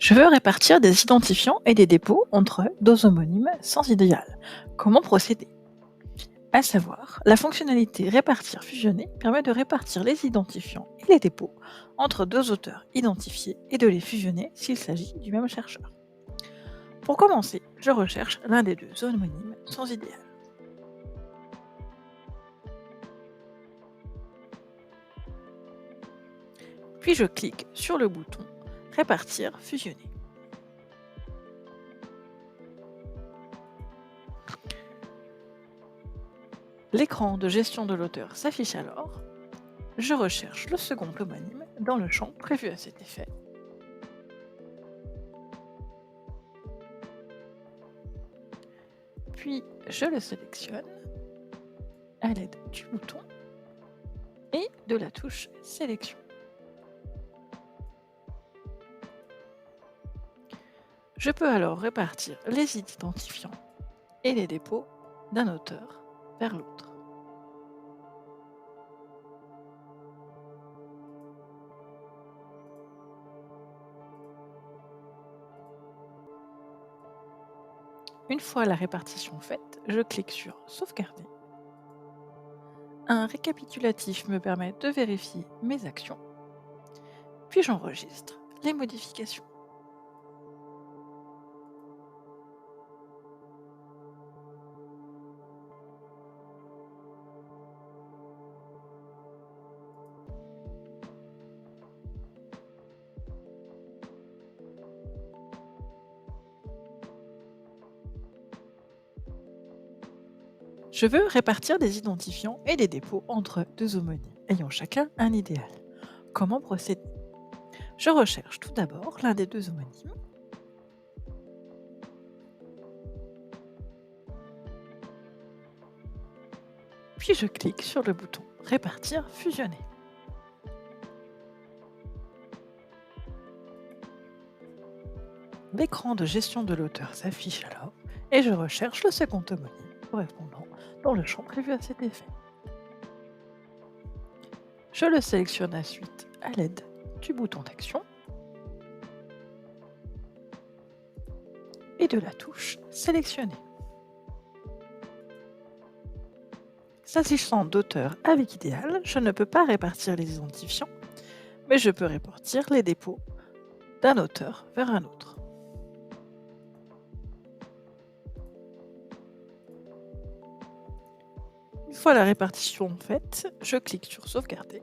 Je veux répartir des identifiants et des dépôts entre deux homonymes sans idéal. Comment procéder? À savoir, la fonctionnalité répartir-fusionner permet de répartir les identifiants et les dépôts entre deux auteurs identifiés et de les fusionner s'il s'agit du même chercheur. Pour commencer, je recherche l'un des deux homonymes sans idéal. Puis je clique sur le bouton Répartir-fusionner. L'écran de gestion de l'auteur s'affiche alors. Je recherche le second homonyme dans le champ prévu à cet effet. Puis je le sélectionne à l'aide du bouton et de la touche sélection. Je peux alors répartir les identifiants et les dépôts d'un auteur vers l'autre. Une fois la répartition faite, je clique sur Sauvegarder. Un récapitulatif me permet de vérifier mes actions, puis j'enregistre les modifications. Je veux répartir des identifiants et des dépôts entre deux homonymes, ayant chacun un idéal. Comment procéder? Je recherche tout d'abord l'un des deux homonymes. Puis je clique sur le bouton Répartir-fusionner. L'écran de gestion de l'auteur s'affiche alors et je recherche le second homonyme correspondant dans le champ prévu à cet effet. Je le sélectionne ensuite à l'aide du bouton d'action et de la touche Sélectionner. S'agissant d'auteurs avec idéal, je ne peux pas répartir les identifiants, mais je peux répartir les dépôts d'un auteur vers un autre. Une fois la répartition faite, je clique sur Sauvegarder.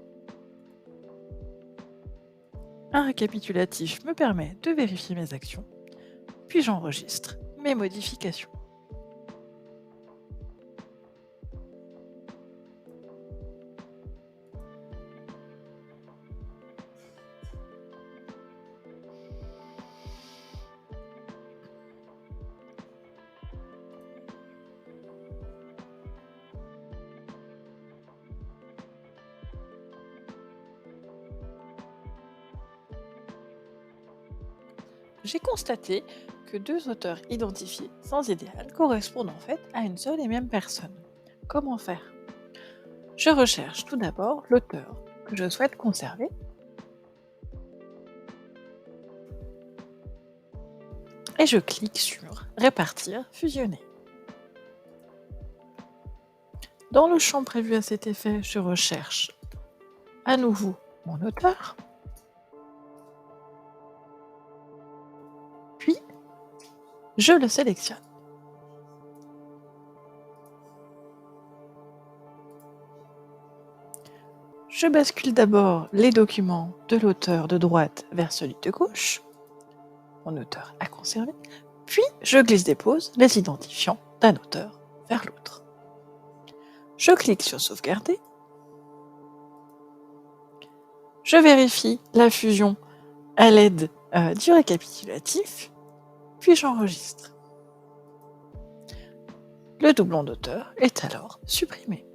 Un récapitulatif me permet de vérifier mes actions, puis j'enregistre mes modifications. J'ai constaté que deux auteurs identifiés sans idéal correspondent en fait à une seule et même personne. Comment faire? Je recherche tout d'abord l'auteur que je souhaite conserver. Et je clique sur Répartir, fusionner. Dans le champ prévu à cet effet, je recherche à nouveau mon auteur. Puis, je le sélectionne. Je bascule d'abord les documents de l'auteur de droite vers celui de gauche, mon auteur à conserver, puis je glisse-dépose les identifiants d'un auteur vers l'autre. Je clique sur Sauvegarder. Je vérifie la fusion à l'aide du récapitulatif, puis j'enregistre. Le doublon d'auteur est alors supprimé.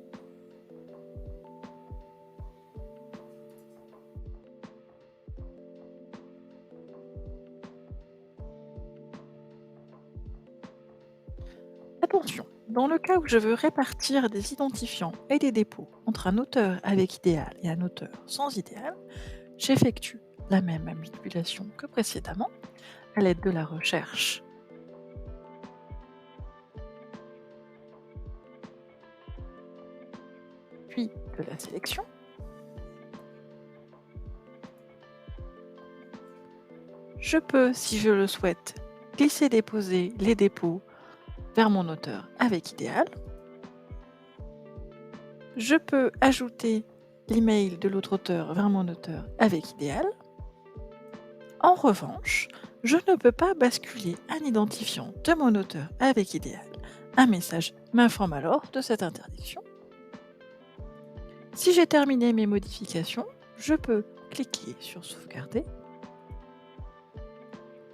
Attention, dans le cas où je veux répartir des identifiants et des dépôts entre un auteur avec idéal et un auteur sans idéal, j'effectue la même manipulation que précédemment à l'aide de la recherche, puis de la sélection. Je peux, si je le souhaite, glisser-déposer les dépôts vers mon auteur avec idéal. Je peux ajouter l'email de l'autre auteur vers mon auteur avec idéal. En revanche, je ne peux pas basculer un identifiant de mon auteur avec idéal. Un message m'informe alors de cette interdiction. Si j'ai terminé mes modifications, je peux cliquer sur sauvegarder.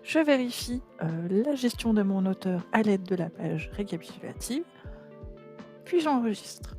Je vérifie la gestion de mon auteur à l'aide de la page récapitulative, puis j'enregistre.